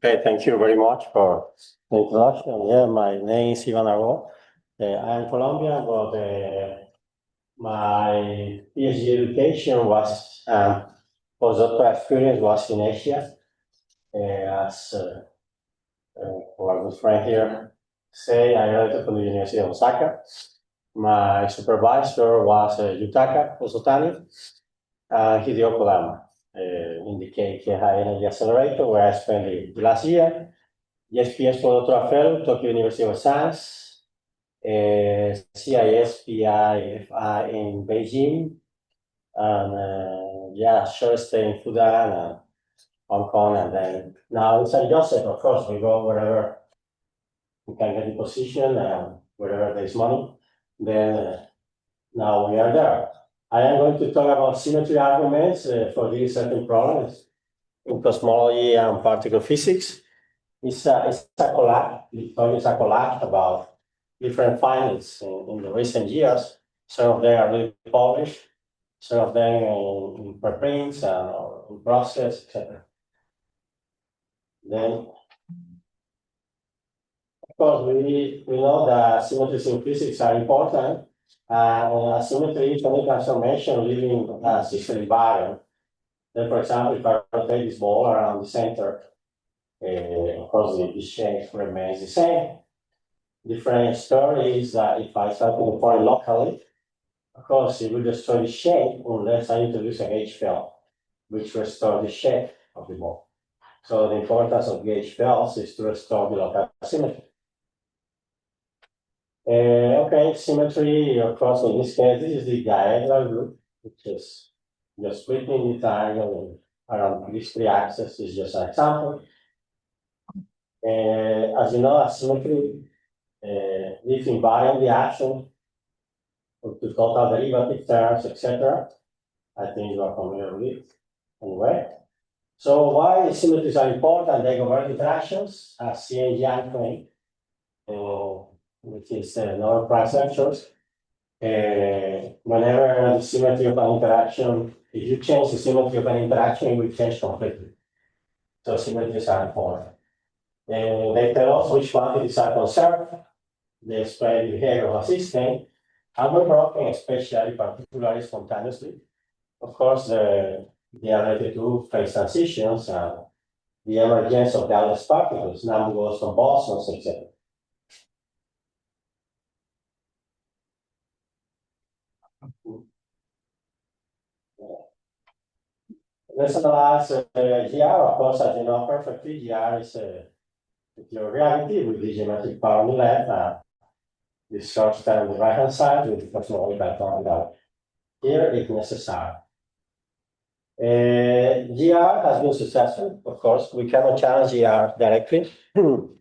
Okay, thank you very much for the introduction. Yeah, my name is Arraut. I'm Colombian, but my PhD education was postdoctoral experience was in Asia. As our good friend here say, I graduated from the University of Osaka. My supervisor was Yutaka Osotani and Hideo Kodama in the KK High Energy Accelerator, where I spent the last year. SPS postdoctoral fellow, Tokyo University of Science, CIS, PI, FI in Beijing, and yeah, short stay in Fudan and Hong Kong, and then now in St. Joseph, of course, we go wherever we can get the position and wherever there's money, then now we are there. I am going to talk about symmetry arguments for these certain problems in cosmology and particle physics. It's a collage. It's a collage about different findings in the recent years. Some of them are really published, some of them in preprints and in process, etc. Then, of course, we know that symmetries in physics are important. Symmetry is any transformation leaving a system invariant. Then, for example, if I rotate this ball around the center, of course, the shape remains the same. Different story is that if I start to deploy locally, of course, it will destroy the shape unless I introduce an H field, which restores the shape of the ball. So the importance of the H fields is to restore the local symmetry. Okay, symmetry, of course, in this case, this is the diagonal group, which is just splitting the triangle around these three axes is just an example. As you know, symmetry leaves invariant the action to total derivative terms, etc. I think you are familiar with it anyway. So why symmetries are important? They govern interactions, as C and Yang claim, which is Nobel Prize lectures. Whenever the symmetry of an interaction, if you change the symmetry of an interaction, it will change completely. So symmetries are important. They tell us which quantities are conserved. They explain the behavior of a system, and we're broken, especially particularly spontaneously. Of course, they are related to phase transitions and the emergence of Gauss particles, numbers from bosons, etc. Let's analyze GR. Of course, as you know perfectly, GR is pure reality with the geometric power on the left, the short term on the right hand side with the cosmological formula here if necessary. GR has been successful, of course. We cannot challenge GR directly. In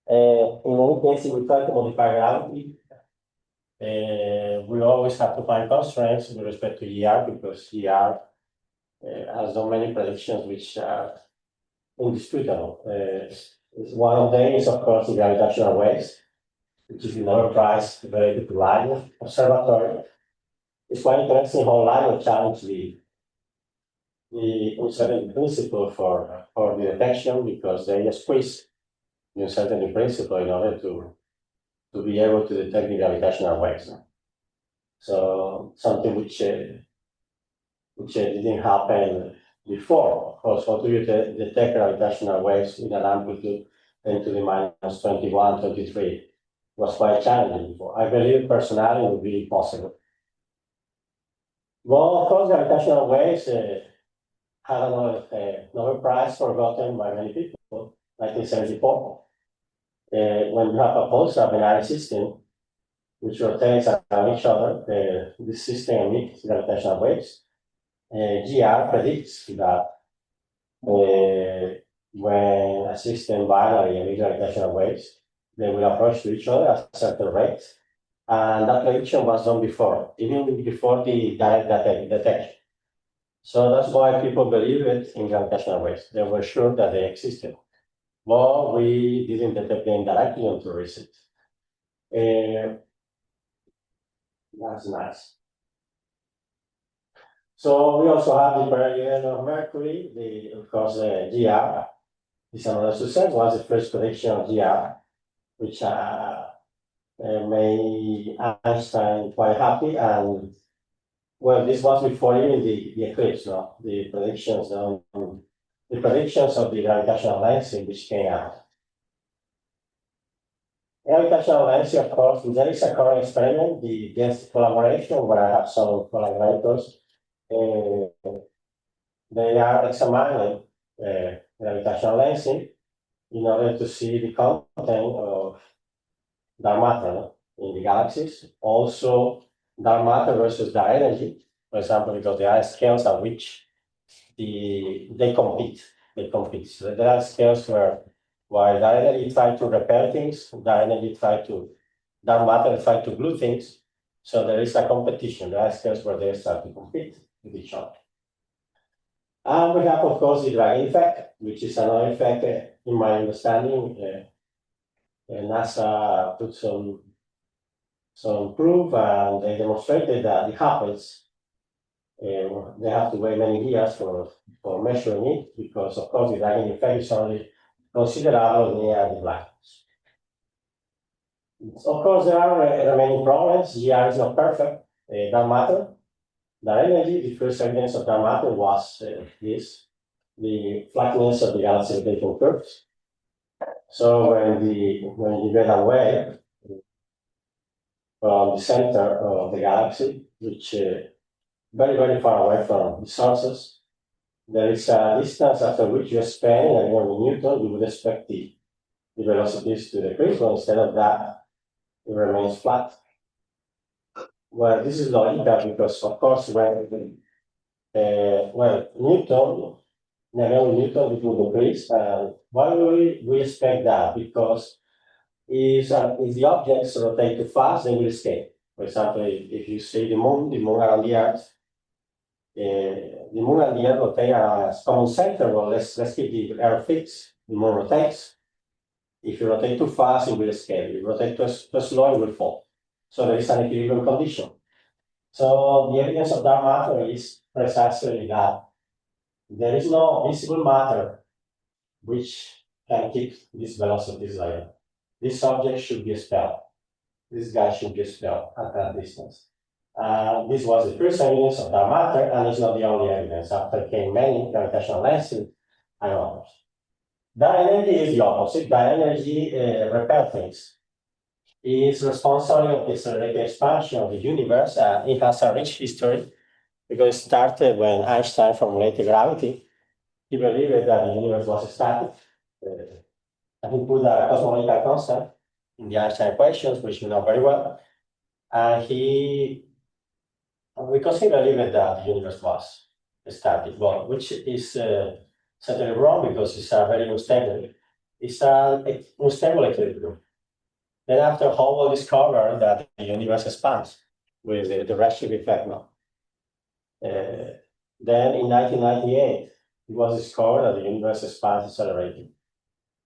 any case, if we try to modify gravity, we always have to find constraints with respect to GR because GR has so many predictions which are indisputable. One of them is, of course, the gravitational waves, which is the Nobel Prize related to LIGO observatory. It's quite interesting how LIGO challenged the uncertainty principle for the detection because they squeeze the uncertainty principle in order to be able to detect the gravitational waves. So something which didn't happen before. Of course, how do you detect gravitational waves in an amplitude 10 to the minus 21, 23 was quite challenging before. I believe personally it would be possible. Well, of course, gravitational waves had a Nobel Prize forgotten by many people, 1974. When you have a pulsar binary system, which rotates around each other, this system emits gravitational waves. GR predicts that when a system binary emits gravitational waves, they will approach to each other at certain rates. And that prediction was done before, even before the direct detection. So that's why people believe it in gravitational waves. They were sure that they existed. Well, we didn't detect them directly until recent. That's nice. So we also have the perihelion of Mercury, of course, GR. is another success. Was the first prediction of GR, which made Einstein quite happy. And well, this was before even the eclipse, no? The predictions of the gravitational lensing which came out. Gravitational lensing, of course, there is a current experiment, the guest collaboration, where I have some collaborators. They are examining gravitational lensing in order to see the content of dark matter, no? In the galaxies. Also, dark matter versus dark energy, for example, because there are scales at which they compete. They compete. So there are scales where while dark energy try to repel things, dark matter try to glue things. So there is a competition. There are scales where they start to compete with each other. And we have, of course, the dragging effect, which is another effect, in my understanding. NASA put some proof, and they demonstrated that it happens. They have to wait many years for measuring it, because, of course, the dragging effect is only considerable near the black holes. Of course, there are remaining problems. GR is not perfect. Dark matter, dark energy. The first evidence of dark matter was the flatness of the galaxy rotation curves. So when you get away from the center of the galaxy, which very, very far away from the sources, there is a distance after which you expand, and when Newton, you would expect the velocities to decrease, but instead of that, it remains flat. Well, this is logical because, of course, when Newton, it will decrease. Why do we expect that? Because if the objects rotate too fast, they will escape. For example, if you see the moon around the Earth, the moon and the Earth rotate around a common center. Well, let's keep the Earth fixed. The moon rotates. If you rotate too fast, it will escape. If you rotate too slow, it will fall. So there is an equilibrium condition. So the evidence of dark matter is precisely that there is no visible matter which can keep these velocities like that. This object should be expelled. This guy should be expelled at that distance. This was the first evidence of dark matter, and it's not the only evidence. After came many gravitational lensing and others. Dark energy is the opposite. Dark energy repels things. It is responsible for the accelerated expansion of the universe. It has a rich history because it started when Einstein formulated gravity. He believed that the universe was static. And he put a cosmological constant in the Einstein equations, which you know very well. And because he believed that the universe was static, well, which is certainly wrong because it's a very unstable. It's an unstable equilibrium. Then after Hubble discovered that the universe expands with the redshift effect now. Then in 1998, it was discovered that the universe expands accelerating.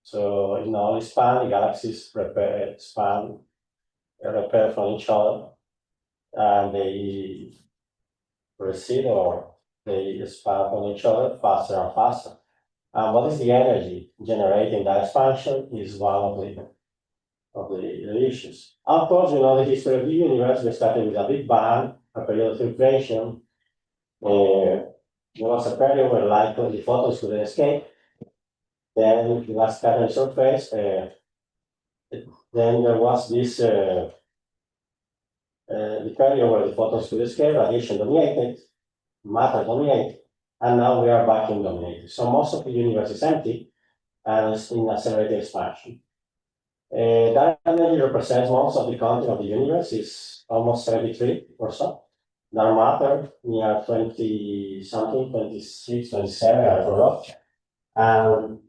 So in all span, the galaxies expand, repel from each other, and they recede or they expand from each other faster and faster. And what is the energy generating that expansion is one of the issues. Of course, you know the history of the universe. We started with a big bang, a period of inflation. There was a period where light the photons couldn't escape. Then the last scattering surface. Then there was this the period where the photons could escape, radiation dominated, matter dominated, and now we are vacuum dominated. So most of the universe is empty and it's in accelerated expansion. That energy represents most of the content of the universe, is almost 73 or so. Dark matter near 20 something, 26, 27, I forgot. And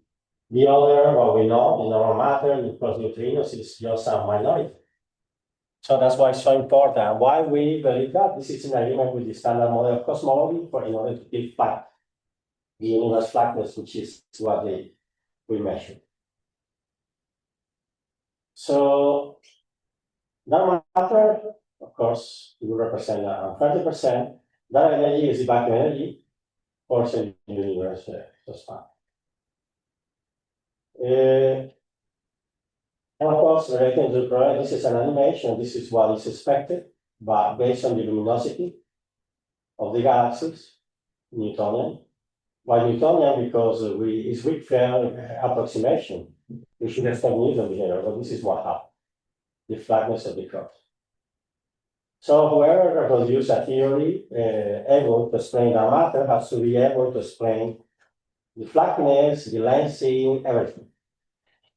the other, what we know, the normal matter, because neutrinos is just a minority. So that's why it's so important. Why we believe that this is in agreement with the standard model of cosmology in order to keep flat the universe flatness, which is what we measure. So dark matter, of course, it will represent 20%. That energy is the vacuum energy, portion of the universe so far. And of course, relating to the problem, this is an animation, this is what is expected, but based on the luminosity of the galaxies, Newtonian. Why Newtonian? Because it's weak flare approximation. We should expect Newton behavior, but this is what happened, the flatness of the curve. So whoever produced a theory able to explain dark matter has to be able to explain the flatness, the lensing, everything.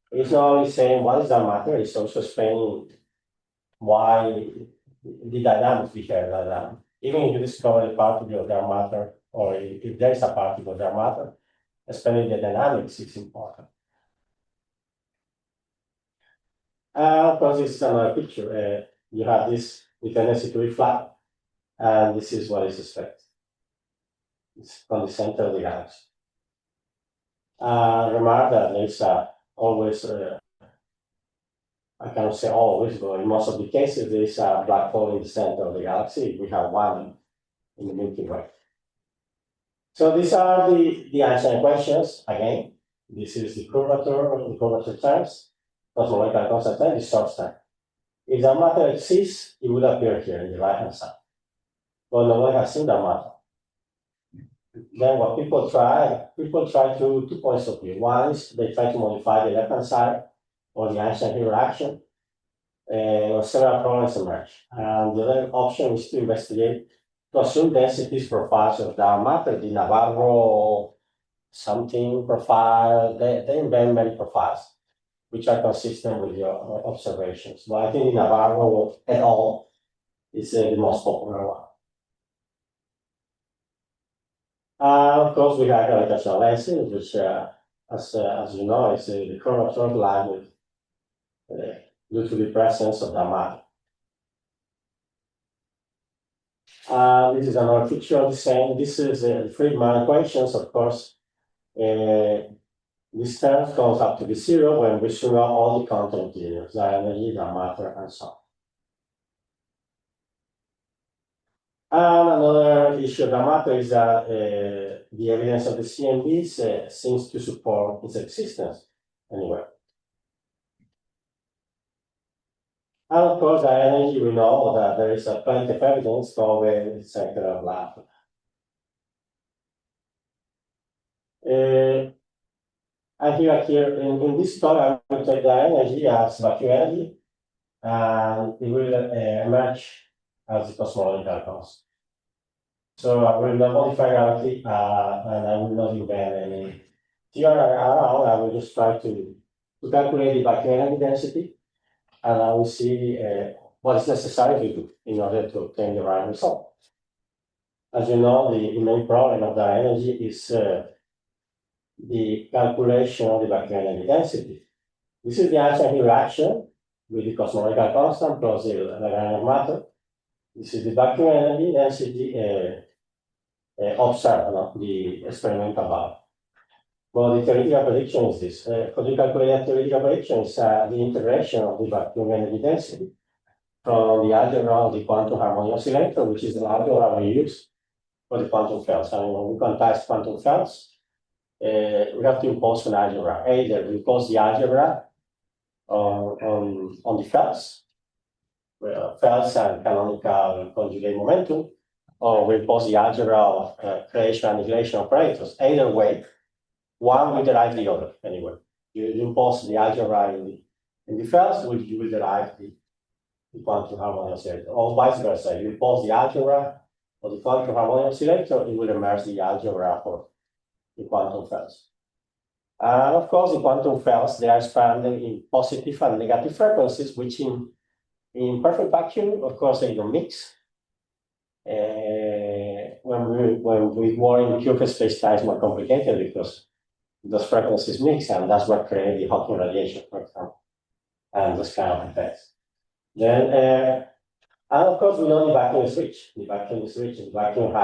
It's not only saying what is dark matter, it's also explaining why the dynamics behave like that. Even if you discover a particle of dark matter, or if there is a particle of dark matter, explaining the dynamics is important. Of course, this is another picture. You have this with tendency to be flat, and this is what is expected. It's from the center of the galaxy. Remark that there's always, I cannot say always, but in most of the cases, there's a black hole in the center of the galaxy. We have one in the Milky Way. So these are the Einstein equations. Again, this is the curvature terms, cosmological constant time, the source time. If the matter exists, it would appear here in the right-hand side. But no one has seen that matter. Then what people try to 2 points of view. One is they try to modify the left-hand side or the Einstein interaction, or several problems emerge. And the other option is to investigate, to assume densities profiles of dark matter, the Navarro something profile. They invent many profiles, which are consistent with your observations. But I think the Navarro et al. Is the most popular one. Of course, we have gravitational lensing, which, as you know, is the curvature line with due to the presence of the matter. This is another picture of the same. This is the Friedman equations, of course. This term goes up to the zero when we sum out all the content integers, the energy, the matter, and so on. And another issue of the matter is that the evidence of the CMBs seems to support its existence anyway. And of course, the energy, we know that there is plenty of evidence for the center of lab. And here in this talk, I will take the energy as vacuum energy, and it will emerge as the cosmological constant. So I will not modify gravity, and I will not invent any theory around. I will just try to calculate the vacuum energy density, and I will see what is necessary to do in order to obtain the right result. As you know, the main problem of the energy is the calculation of the vacuum energy density. This is the Einstein reaction with the cosmological constant plus the Lagrangian matter. This is the vacuum energy density observed, not the experimental value. Well, the theoretical prediction is this. For the calculated theoretical prediction is the integration of the vacuum energy density from the algebra of the quantum harmonic oscillator, which is the algebra we use for the quantum fields. I mean, when we quantize quantum fields, we have to impose an algebra. Either we impose the algebra on the fields, fields and canonical conjugate momentum, or we impose the algebra of creation and annihilation operators. Either way, one will derive the other anyway. You impose the algebra in the fields, you will derive the quantum harmonic oscillator, or vice versa. You impose the algebra of the quantum harmonic oscillator, it will emerge the algebra for the quantum fields. And of course, the quantum fields, they are expanding in positive and negative frequencies, which in perfect vacuum, of course, they don't mix. When we work in Q space-time, it's more complicated because those frequencies mix, and that's what creates the Hawking radiation, for example, and those kind of effects. Then, and of course, we know the vacuum switch. The vacuum switch, the vacuum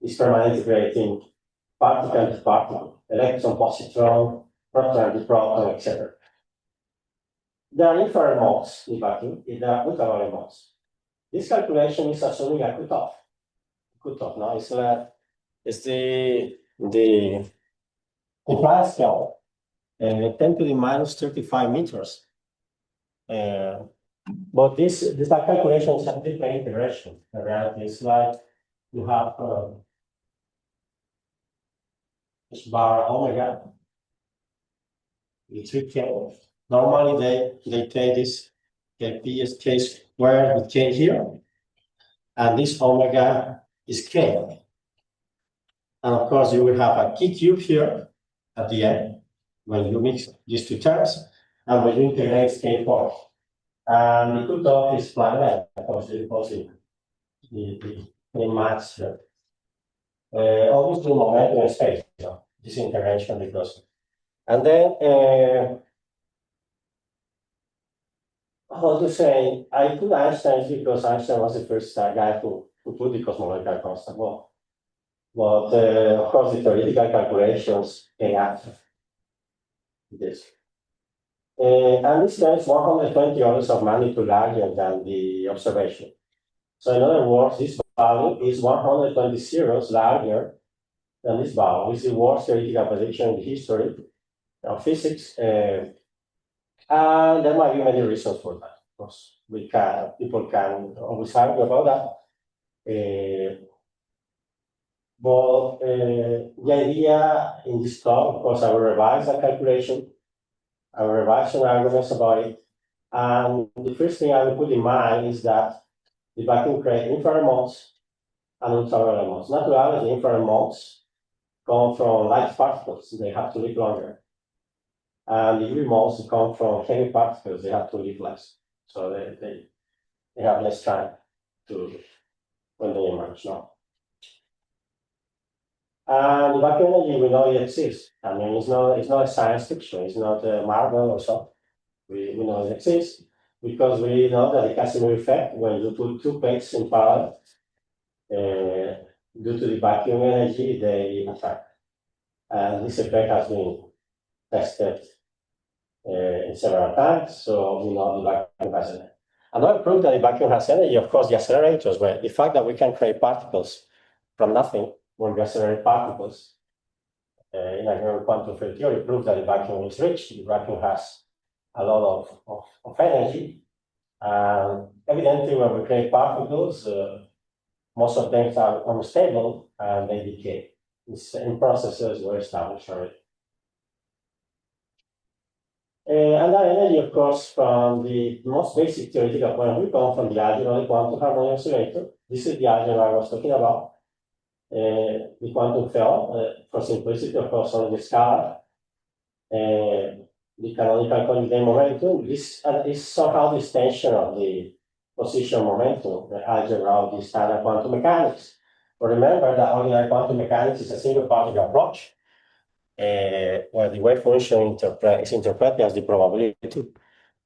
is permanently creating particle to particle, electron, positron, proton, antiproton, etc. There are infrared modes in vacuum, there are ultraviolet modes. This calculation is assuming a cutoff. Cutoff, no? It's the Planck scale 10 to the minus 35 meters. But this calculation is a different integration. The reality is like you have this bar omega. It's k. Normally they take this p is k squared with k here, and this omega is k. And of course, you will have a k cube here at the end when you mix these two terms, and when you integrate k forth. And the cutoff is flat, of course, the max here. Obviously, momentum and space, this integration because. And then, how to say, I put Einstein because Einstein was the first guy who put the cosmological constant. Well, but of course, the theoretical calculations came after this. And this guy is 120 orders of magnitude larger than the observation. So in other words, this value is 120 zeros larger than this value. This is the worst theoretical prediction in the history of physics. And there might be many reasons for that. Of course, people can always argue about that. But the idea in this talk, of course, I will revise the calculation. I will revise some arguments about it. And the first thing I will put in mind is that the vacuum creates infrared modes and ultraviolet modes. Naturally, the infrared modes come from light particles. They have to live longer. And the UV modes come from heavy particles. They have to live less. So they have less time when they emerge now. And the vacuum energy, we know it exists. I mean, it's not a science fiction. It's not a Marvel or so. We know it exists because we know that the Casimir effect, when you put two plates in parallel, due to the vacuum energy, they attract. And this effect has been tested in several times, so we know the vacuum has energy. Another proof that the vacuum has energy, of course, the accelerators, where the fact that we can create particles from nothing when we accelerate particles in a general quantum field theory proves that the vacuum is rich. The vacuum has a lot of energy. Evidently, when we create particles, most of them are unstable and they decay. It's in processes were established already. And that energy, of course, from the most basic theoretical point, we come from the algebra of the quantum harmonic oscillator. This is the algebra I was talking about. The quantum field, for simplicity, of course, on the scalar. The canonical conjugate momentum. This is somehow the extension of the position momentum, the algebra of the standard quantum mechanics. But remember that ordinary quantum mechanics is a single particle approach, where the wave function is interpreted as the probability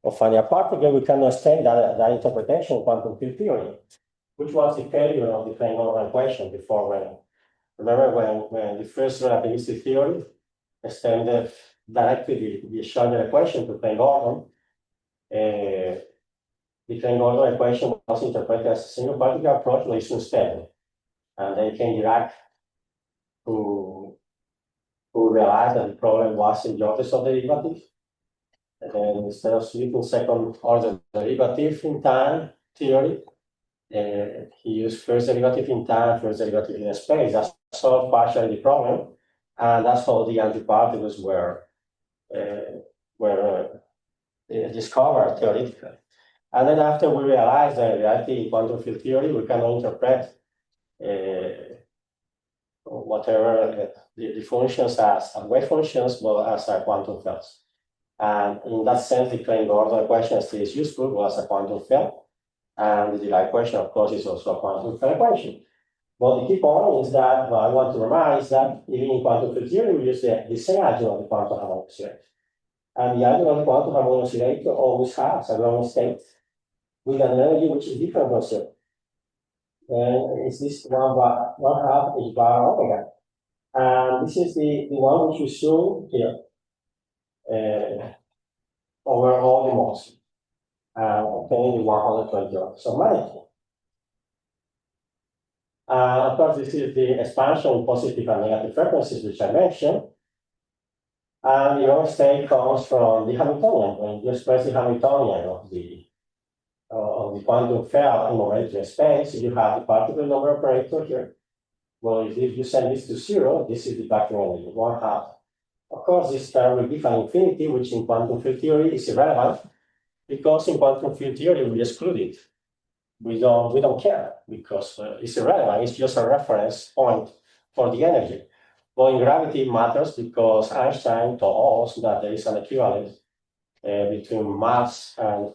of finding a particle. We cannot extend that interpretation in quantum field theory, which was the failure of the Klein-Gordon equation before. Remember when the first relativistic theory extended directly the Schrödinger equation to Klein-Gordon, the Klein-Gordon equation was interpreted as a single particle approach with unstable. And then came Dirac, who realized that the problem was in the orders of derivative. And then instead of using second order derivative in time theory, he used first derivative in time, first derivative in space. That solved partially the problem. And that's how the antiparticles were discovered theoretically. And then after we realized that in reality in quantum field theory, we cannot interpret whatever the functions as wave functions, but as quantum fields. And in that sense, the Klein-Gordon equation still is useful as a quantum field. And the Dirac equation, of course, is also a quantum field equation. But the key point is that what I want to remind is that even in quantum field theory, we use the same algebra of the quantum harmonic oscillator. And the algebra of the quantum harmonic oscillator always has a ground state with an energy which is different from zero. And it's this one half h bar omega. And this is the one which we show here over all the modes, obtaining the 120 orders of magnitude. Of course, this is the expansion in positive and negative frequencies, which I mentioned. And the other state comes from the Hamiltonian. When you express the Hamiltonian of the quantum field in momentary space, you have the particle number operator here. Well, if you send this to zero, this is the vacuum energy, 1/2. Of course, this term will give an infinity, which in quantum field theory is irrelevant, because in quantum field theory we exclude it. We don't care because it's irrelevant. It's just a reference point for the energy. But in gravity it matters because Einstein told us that there is an equivalence between mass and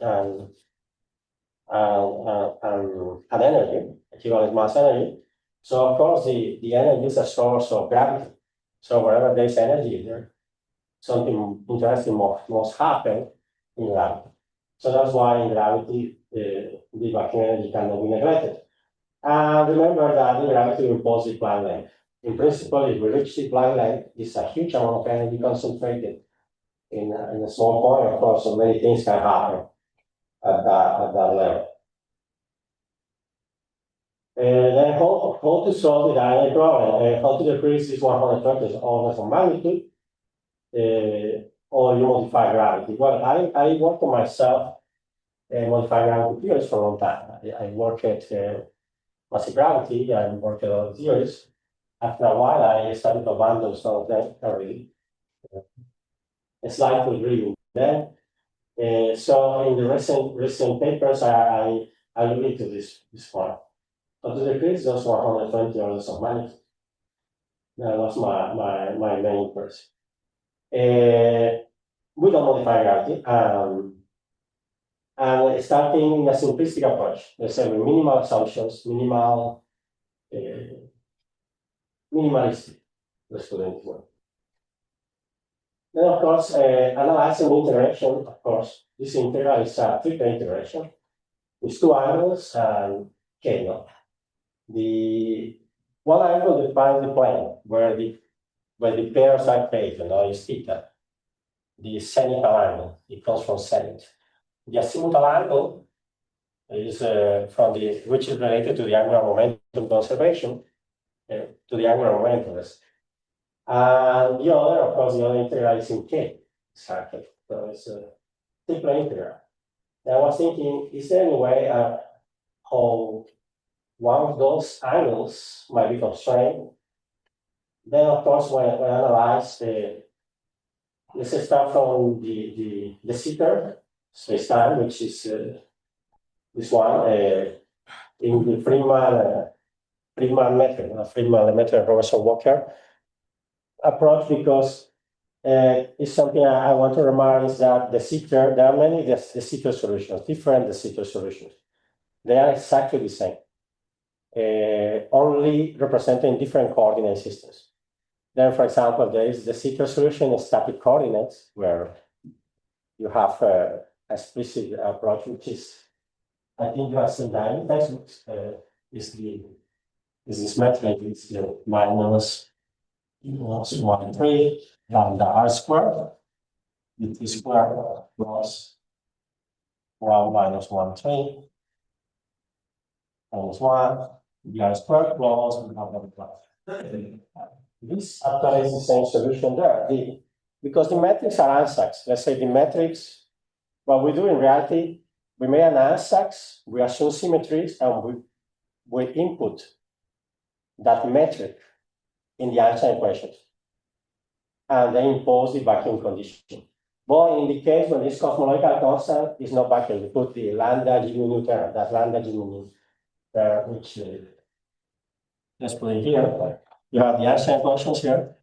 energy, equivalent mass energy. So of course the energy is a source of gravity. So wherever there's energy there, something interesting must happen in gravity. So that's why in gravity the vacuum energy cannot be neglected. And remember that in gravity we impose the Planck length. In principle, if we reach the Planck length, it's a huge amount of energy concentrated in a small point. Of course, so many things can happen at that level. Then how to solve the dynamic problem? How to decrease this 120 orders of magnitude, or you modify gravity? Well, I worked on myself modify gravity theories for a long time. I worked at massive gravity and worked at other theories. After a while, I started to abandon some of them already. Slightly agree with them. So in the recent papers, I look into this one. But to decrease those 120 orders of magnitude. That was my main interest. We don't modify gravity. And starting a simplistic approach, let's say with minimal assumptions, minimalistic, let's put it one. Then, of course, analyzing interaction, of course, this integral is a triple integration with two angles and k naught. The one angle defines the plane where the pairs are placed, is theta. The zenithal angle, it comes from zenith. The azimuthal angle is which is related to the angular momentum conservation, to the angular momentum. And the other, of course, the other integral is in k, exactly. So it's a triple integral. And I was thinking, is there any way how one of those angles might be constrained? Then, of course, when I analyze let's start from the Sitter space-time, which is this one in the Friedman method, Friedman method, Robertson Walker approach, because it's something I want to remark is that there are many de Sitter solutions, different de Sitter solutions. They are exactly the same, only representing different coordinate systems. Then, for example, there is the Sitter solution in static coordinates, where you have a explicit approach, which is, I think you have seen that in textbooks, is this metric, is the minus 1/3 lambda r squared, t squared plus 1 minus 1/3 minus 1, the r squared plus blah, blah, blah. This actually is the same solution there. Because the metrics are ansatz. Let's say the metrics, what we do in reality, we make an ansatz, we assume symmetries, and we input that metric in the Einstein equation, and then impose the vacuum condition. But in the case when this cosmological constant is not vacuum, we put the lambda g mu term, that lambda g mu there, which let's put it here. You have the Einstein equations here.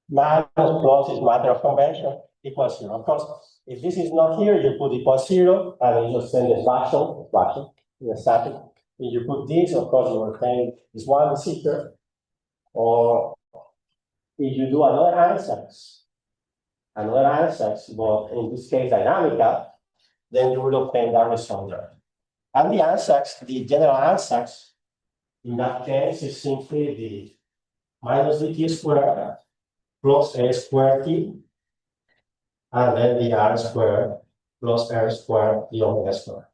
Minus plus is matter of convention equals 0. Of course, if this is not here, you put equals 0, and you just send the fraction in the static. If you put this, of course, you will obtain this one Sitter. Or if you do another ansatz, but in this case dynamical, then you will obtain that result there. And the ansatz, the general ansatz, in that case, is simply the minus dt squared plus a squared t, and then the r squared plus r squared the omega squared.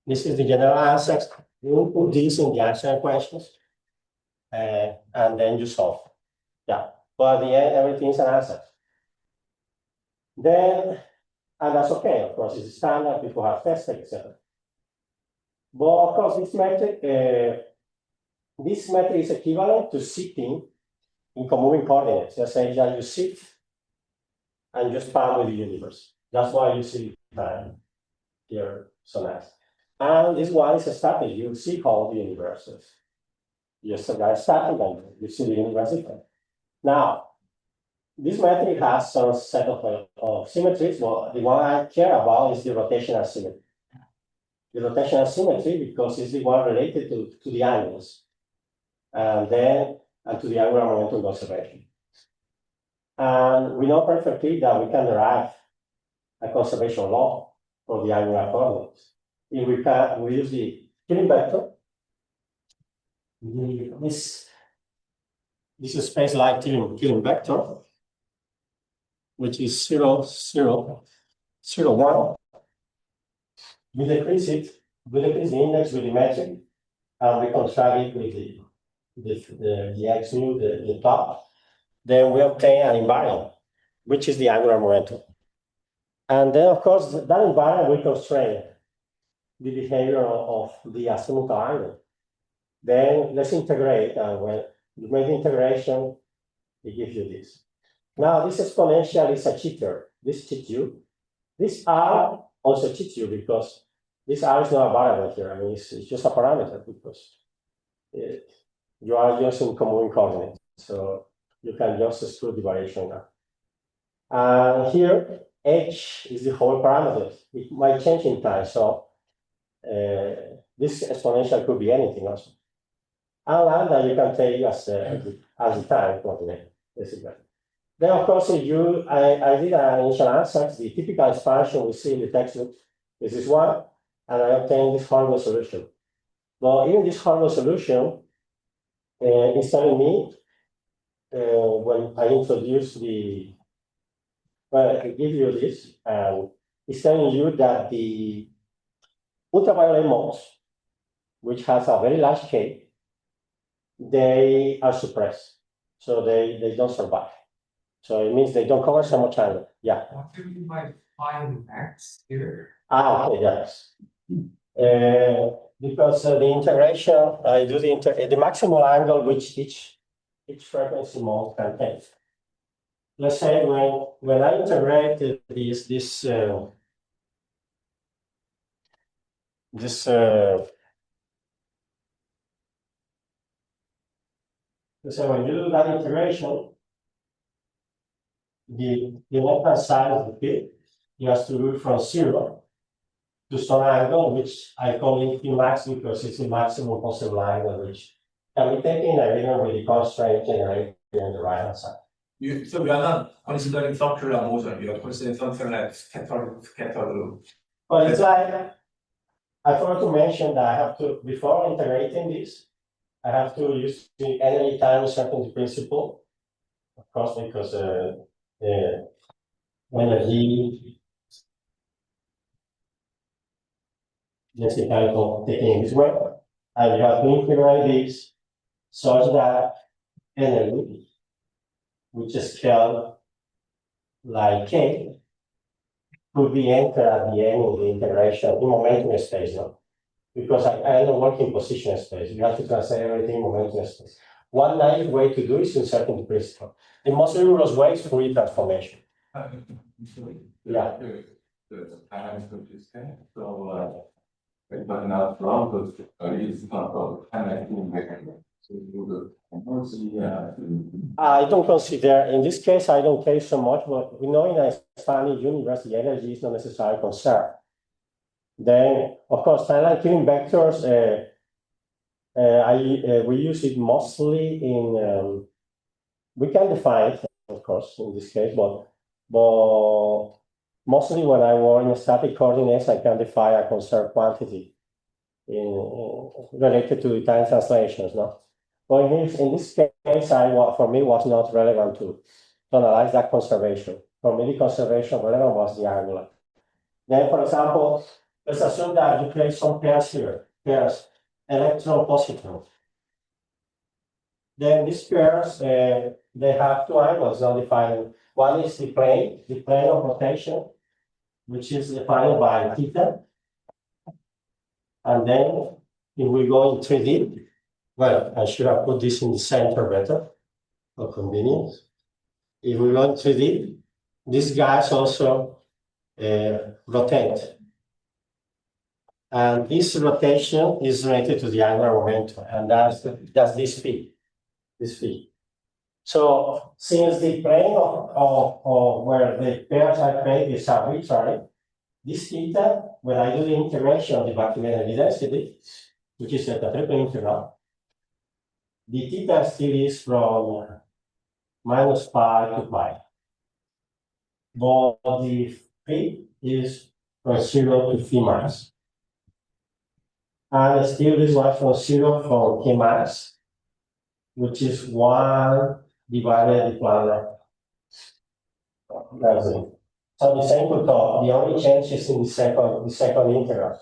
This is the general ansatz. You put this in the answer questions, and then you solve. Yeah, but at the end, everything is an answer. Then, and that's okay, of course, it's standard, people have tested, etc. But of course, this method is equivalent to sitting in comoving coordinates. Let's say that you sit and you span with the universe. That's why you see time here so nice. And this one is a static. You see all the universes. You start static and you see the universe different. Now, this metric has some set of symmetries. Well, the one I care about is the rotational symmetry. The rotational symmetry because it's the one related to the angles, and to the angular momentum conservation. And we know perfectly that we can derive a conservation law for the angular coordinates. If we use the Killing vector, this is space like Killing vector, which is 0, 0, 0, 1. We decrease the index with the metric, and we contract it with the x nu, the top. Then we obtain an invariant, which is the angular momentum. And then, of course, that invariant will constrain the behavior of the azimuthal angle. Then let's integrate, and when you make the integration, it gives you this. Now, this exponential is a cheater. This cheats you. This R also cheats you because this R is not a variable here. I mean, it's just a parameter because you are using common coordinates. So you can just exclude the variation now. And here, H is the whole parameter. It might change in time. So this exponential could be anything also. And lambda you can take as the time coordinate, basically. Then, of course, I did an initial answer. The typical expansion we see in the textbook is this one, and I obtained this Harlow solution. But even this Harlow solution is telling me when I introduce I give you this, it's telling you that the ultraviolet modes, which has a very large K, they are suppressed. So they don't survive. So it means they don't cover so much angle. Yeah. What do you mean by find max here? Okay, yes. Because the integration, I do the maximal angle which each frequency mode can take. Let's say when I integrate let's say when you do that integration, the left-hand side of the pit, you have to do it from 0 to some angle, which I call it Max because it's the maximum possible angle, which can be taken again with the constraint generated on the right-hand side. So we are not considering circular motion, we are considering something like scattered. But it's like, I forgot to mention that I have to, before integrating this, I have to use the energy time uncertainty principle, of course, because energy just the kind of taking this way, and you have to integrate this such that energy, which is scaled like K, could be entered at the end of the integration in momentum space, no? Because I don't work in position space. You have to translate everything in momentum space. One naive way to do is uncertainty principle. The most rigorous way is Fourier transformation. Yeah. So, but now from those is not I don't consider, in this case, I don't care so much, but we know in a expanding universe, the energy is not necessarily conserved. Then, of course, timeline killing vectors, we use it mostly in, we can define it, of course, in this case, but mostly when I work in static coordinates, I can define a conserved quantity related to the time translations, no? But in this case, for me, was not relevant to analyze that conservation. For me, the conservation relevant was the angular. Then, for example, let's assume that you place some pairs here, pairs electron positron. Then these pairs, they have two angles not defined. One is the plane of rotation, which is defined by theta. And then if we go in 3D, well, I should have put this in the center better for convenience. If we go in 3D, these guys also rotate. And this rotation is related to the angular momentum, and that's this phi, this phi. So since the plane of where the pairs are created is arbitrary, this theta, when I do the integration of the vacuum energy density, which is at the triple integral, the theta still is from minus pi to pi. But the phi is from 0 to phi max. And still this one from 0 from k max, which is 1 divided by that's it. So the same could talk, the only change is in the second integral.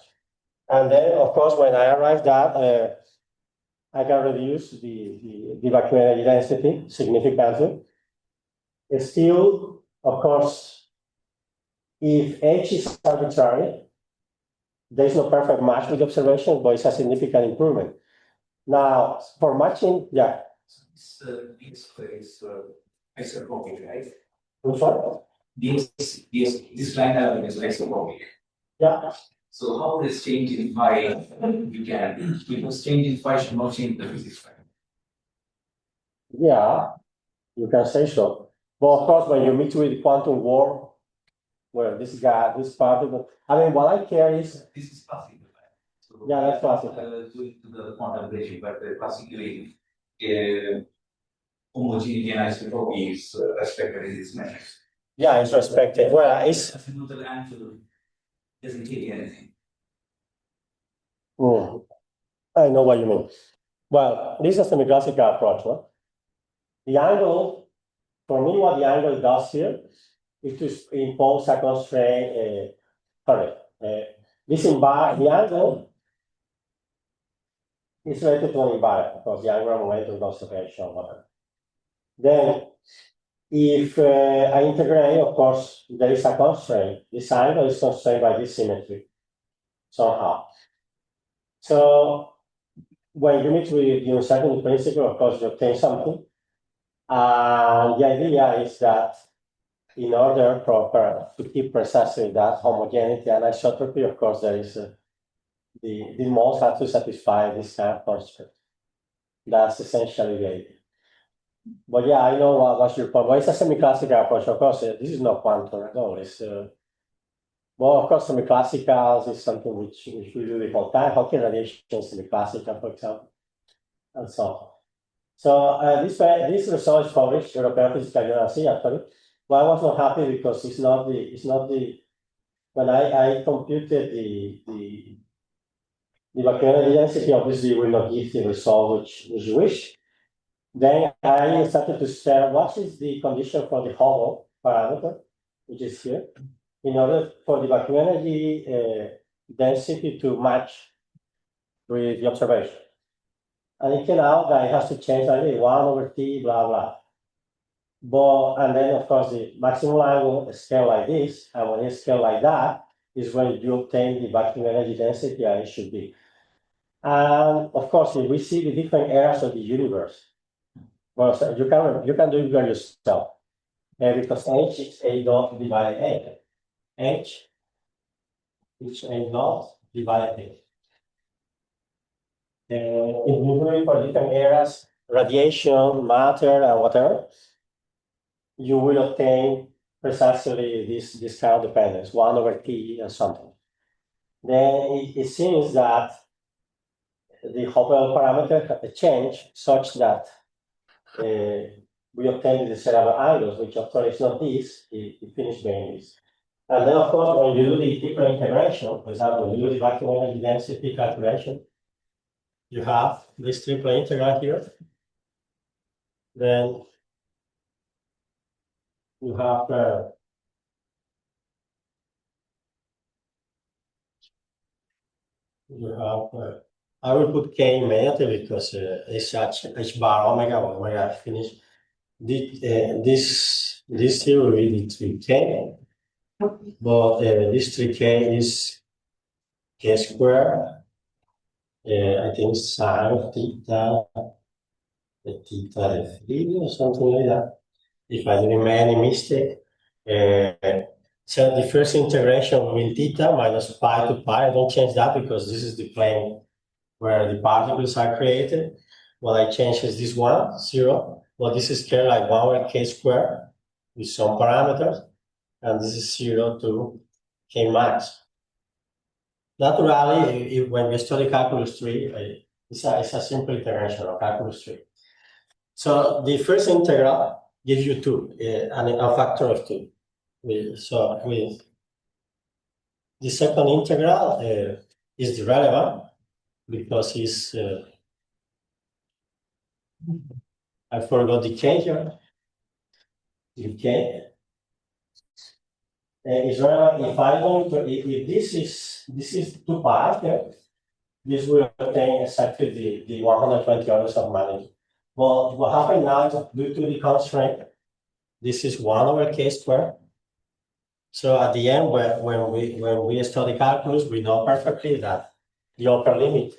And then, of course, when I arrive at I can reduce the vacuum energy density significantly. It's still, of course, if H is arbitrary, there's no perfect match with observation, but it's a significant improvement. Now, for matching, yeah. This is isotropic, right? Which one? This line item is isotropic. Yeah. So how this change in phi we can, because change in phi should not change the physics, right? Yeah, you can say so. But of course, when you mix with quantum warp, where this guy, this particle, I mean, what I care is. This is classical, right? So Yeah, that's classical. Due to the quantum ratio, but classically, homogeneity and isotropy is respected in this measure. Yeah, it's respected. Well, it's. The angle doesn't take anything. I know what you mean. Well, this is a semi-classical approach. Huh? The angle, for me, what the angle does here is to impose a constraint. This the angle is related to an invariant, because the angular momentum conservation, whatever. Then, if I integrate, of course, there is a constraint. This angle is constrained by this symmetry somehow. So when you mix with the uncertainty principle, of course, you obtain something. And the idea is that in order to keep precisely that homogeneity and isotropy, of course, there is the modes have to satisfy this kind of constraint. That's essentially the idea. But yeah, I know what's your point. But it's a semi-classical approach. Of course, this is not quantum at all. It's well, of course, semi-classicals is something which we do the whole time. Hawking radiation is semi-classical, for example, and so on. So this result is published European Physical Journal actually. But I was not happy because it's not the when I computed the vacuum energy density, obviously will not give the result which you wish. Then I started to say what is the condition for the Hubble parameter, which is here, in order for the vacuum energy density to match with the observation. And it came out that it has to change like 1/T, blah, blah. But, and then of course the maximum angle is scale like this, and when it's scale like that, is when you obtain the vacuum energy density as it should be. And of course, if we see the different eras of the universe, well, so you can do it by yourself. Because H is A dot divided A. H is A dot divided A. If you do it for different eras, radiation, matter, and whatever, you will obtain precisely this kind of dependence, 1/T and something. Then it seems that the Hubble parameter change such that we obtain the observable angles, which of course is not this, it finished being this. And then, of course, when you do the different integration, for example, when you do the vacuum energy density calculation, you have this triple integral here. Then you have I will put K immediately because it's H bar omega or omega finish. This here will be the 3K, but this 3K is K squared. I think sine theta, theta 3 or something like that. If I didn't make any mistake. So the first integration will be theta minus pi to pi. I don't change that because this is the plane where the particles are created. What I change is this one, 0. Well, this is scale like 1 over k squared with some parameters. And this is 0 to k max. Naturally, when we study calculus 3, it's a simple integration of calculus 3. So the first integral gives you 2, and a factor of 2. So with the second integral is irrelevant because it's I forgot the k here. The k is relevant if I don't if this is 2 pi here, this will obtain exactly the 120 orders of magnitude. Well, what happened now is due to the constraint, this is 1 over k squared. So at the end, when we study calculus, we know perfectly that the upper limit,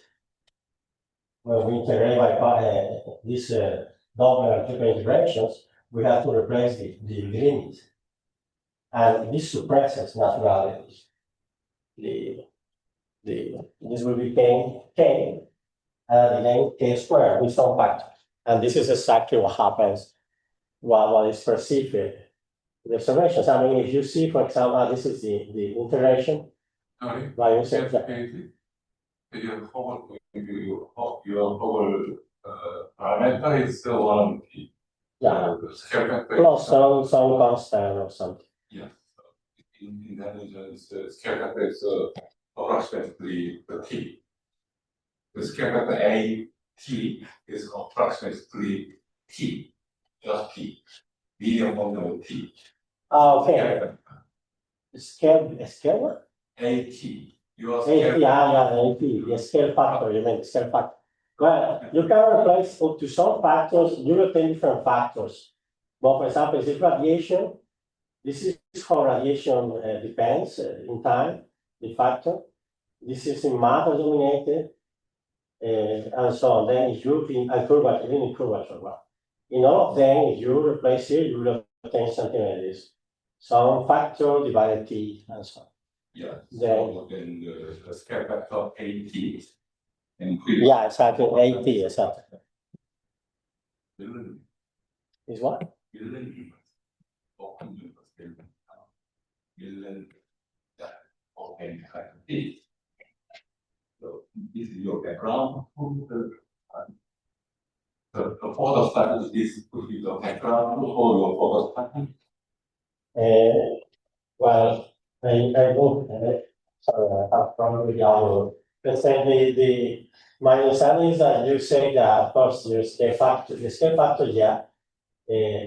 when we integrate by these double and triple integrations, we have to replace the limit. And this suppresses naturally this will be k, and then k squared with some factor. And this is exactly what happens what is perceived in the observations. I mean, if you see, for example, this is the integration. By using your whole parameter is still 1 p. Yeah, plus some constant or something. Yeah, in that instance, the scale factor is approximately the t. The scale factor a t is approximately t, just t, medium fundamental t. Okay. Scale what? A t. AT, the AT, the scale factor, you mean the scale factor. Well, you can replace up to some factors, you retain different factors. But for example, if it's radiation, this is how radiation depends in time, the factor. This is in matter dominated, and so on. Then if you and curvature, even in curvature, well. In all of them, if you replace it, you will obtain something like this. Some factor divided t and so on. Yeah, Then the scale factor AT increase. Yeah, exactly. AT, exactly. Is what? So this is your background. The photo study is could be the background or your photo study. Well, I hope, sorry, I have problem with our, let's say my understanding is that you say that, of course, the scale factor, yeah,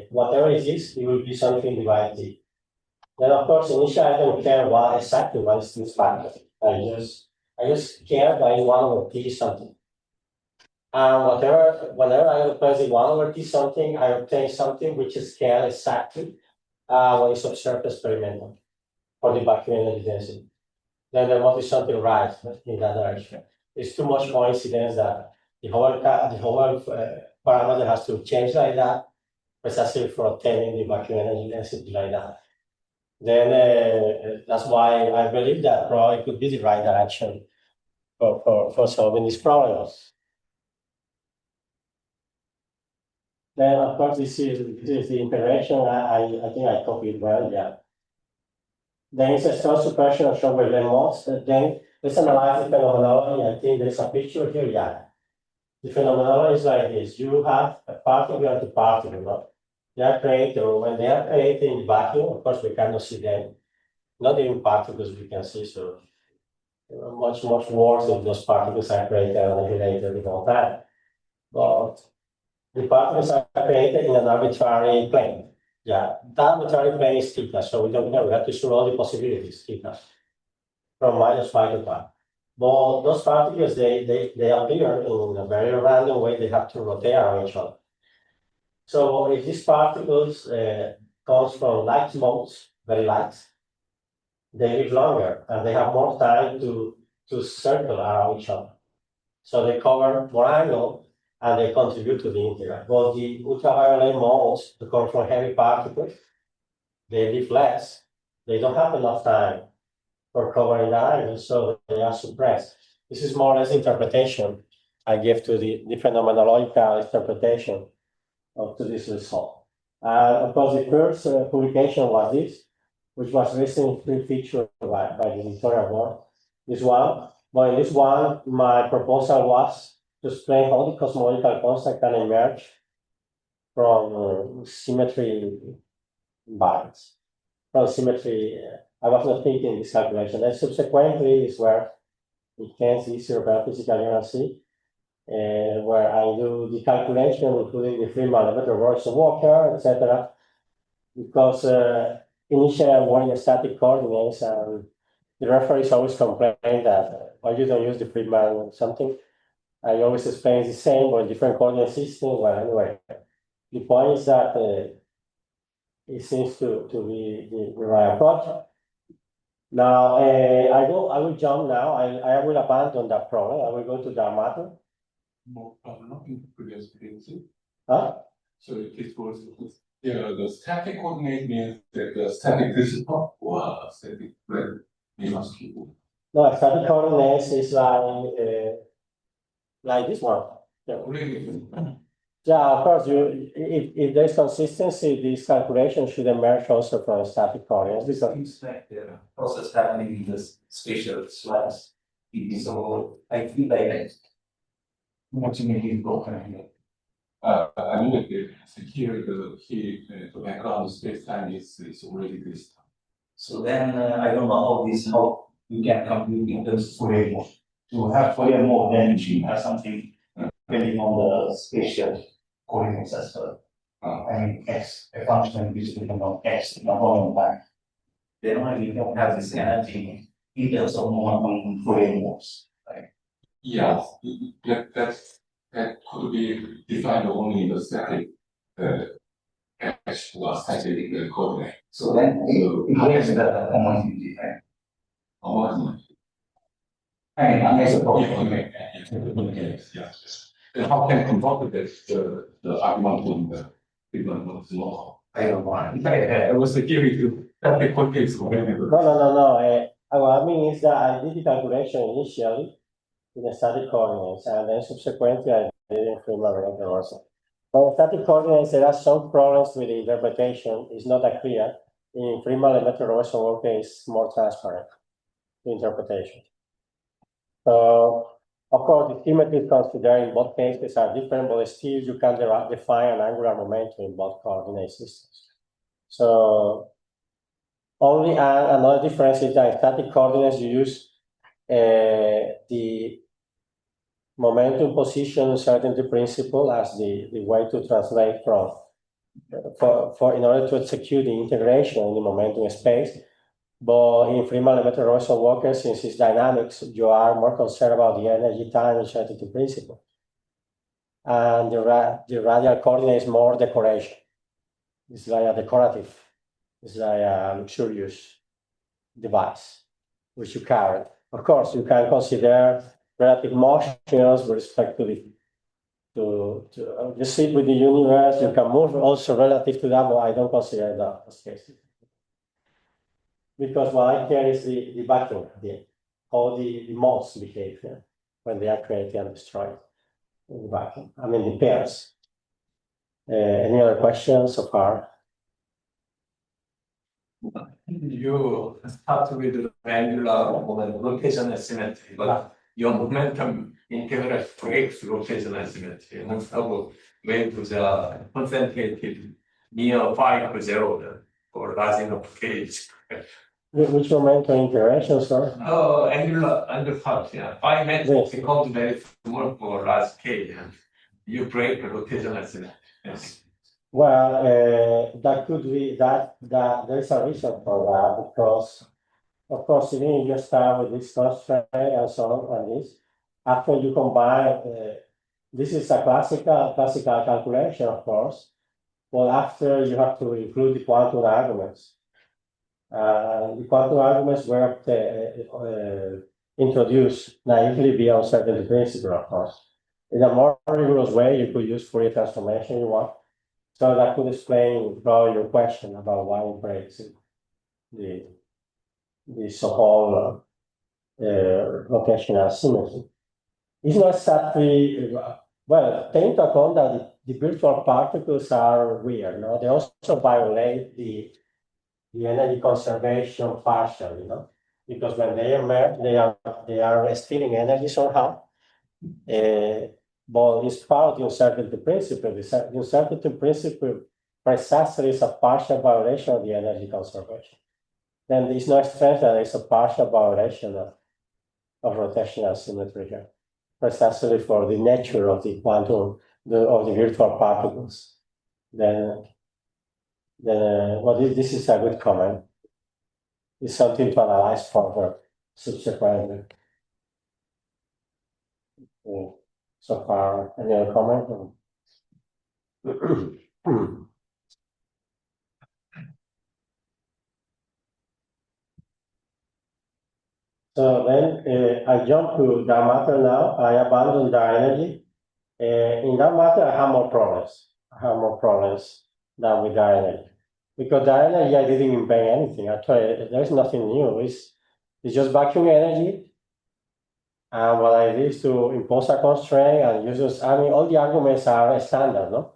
whatever it is, it will be something divided t. Then, of course, initially, I don't care exactly what is this factor. I just care that 1 over t something. And whenever I replace the 1 over t something, I obtain something which is scaled exactly what is observed experimentally for the vacuum energy density. Then there must be something right in that direction. It's too much coincidence that the whole parameter has to change like that, precisely for obtaining the vacuum energy density like that. Then that's why I believe that probably could be the right direction for solving these problems. Then of course this is the integration. I think I copied well, yeah. Then it's a strong suppression of short wavelength modes. Then let's analyze the phenomenology. I think there's a picture here, yeah. The phenomenology is like this. You have a particle and antiparticle, no? They are created, when they are created in vacuum, of course we cannot see them. Not even particles we can see, so much worse if those particles are created and annihilated the whole time. But the particles are created in an arbitrary plane. Yeah, that arbitrary plane is theta, so we don't know. We have to show all the possibilities, theta, from -5 to pi. But those particles, they appear in a very random way. They have to rotate around each other. So if these particles comes from light modes, very light, they live longer and they have more time to circle around each other. So they cover more angle and they contribute to the integral. But the ultraviolet modes, that come from heavy particles, they live less. They don't have enough time for covering the angle, so they are suppressed. This is more or less interpretation I give to the phenomenological interpretation to this result. And of course, the first publication was this, which was recently featured by the editorial board. This one, but in this one, my proposal was to explain how the cosmological constant can emerge from symmetry bias. From symmetry, I was not thinking this calculation. And subsequently is where it can see zero physical inerrancy, where I do the calculation, including the Freeman limiter works Walker, etc. Because initially I'm working static coordinates, and the referees always complain that why you don't use the Freeman or something. I always explain the same but different coordinate systems. Well, anyway, the point is that it seems to be the right approach. Now, I will jump now. I will abandon that problem. I will go to the matter. No, not in previous frequency. Huh? So it was, yeah, the static coordinate means that the static principle was static plane. No, static coordinates is like this one. Yeah. Really? Yeah, of course. If there's consistency, this calculation should emerge also from static coordinates. Because Seems like the process happening in this spatial slabs. So I feel like much maybe broken here. I mean, here the background space time is already this. So then I don't know how you can compute in terms of Fourier mode. To have Fourier mode, then you have something depending on the spatial coordinates as well. I mean, x, a function which depends on x in the volume time. Then only you don't have this energy in terms of moment on Fourier modes. Right? Yeah, that could be defined only in the static x or static coordinate. So then it gives the homogeneity, right? Homogeneity. I mean, unless a Yes. And how can convert the argument in the Friedman law? I don't want. I was giving you static coordinates already. no. What I mean is that I did the calculation initially in the static coordinates, and then subsequently I did it in Freeman limiter also. But static coordinates, there are some problems with the interpretation. It's not that clear. In Freeman limiter also is more transparent, the interpretation. So, of course, the symmetries considered in both cases are different, but still you can define an angular momentum in both coordinate systems. So, only another difference is that in static coordinates you use the momentum position uncertainty principle as the way to translate from in order to execute the integration in the momentum space. But in Freeman limiter Walker, since it's dynamics, you are more concerned about the energy time uncertainty principle. And the radial coordinate is more decoration. It's like a decorative, it's like a luxurious device which you carry. Of course, you can consider relative motions with respect to you sit with the universe. You can move also relative to that, but I don't consider that as case. Because what I care is the vacuum, how the modes behave when they are created and destroyed in the vacuum. I mean the pairs. Any other questions so far? You start with the angular rotational symmetry, but your momentum integral breaks rotational symmetry. Most of waves are concentrated near 5 0 or rising of cage. Which momentum integration, sir? Angular undercut, yeah. 5 meters becomes very small for large K, and you break the rotational symmetry. Yes. Well, that could be that there's a reason for that, because of course, even you start with this constraint and so on and this. After you combine, this is a classical calculation, of course. But after you have to include the quantum arguments. The quantum arguments were introduced naively via uncertainty principle, of course. In a more rigorous way, you could use Fourier transformation you want. So that could explain probably your question about why it breaks the so-called rotational symmetry. It's not exactly, well, take into account that the virtual particles are weird, no? They also violate the energy conservation partially, because when they emerge, they are stealing energy somehow. But it's part of the uncertainty principle. The uncertainty principle precisely is a partial violation of the energy conservation. Then there's no strength that it's a partial violation of rotational symmetry here, precisely for the nature of the quantum of the virtual particles. Then well, this is a good comment. It's something to analyze further subsequently. So far, any other comment? So then I jump to dark matter now. I abandon dark energy. In dark matter, I have more problems. Than with dark energy. Because dark energy, I didn't invent anything. Actually, there's nothing new. It's just vacuum energy. And what I did is to impose a constraint and use, I mean, all the arguments are standard, no?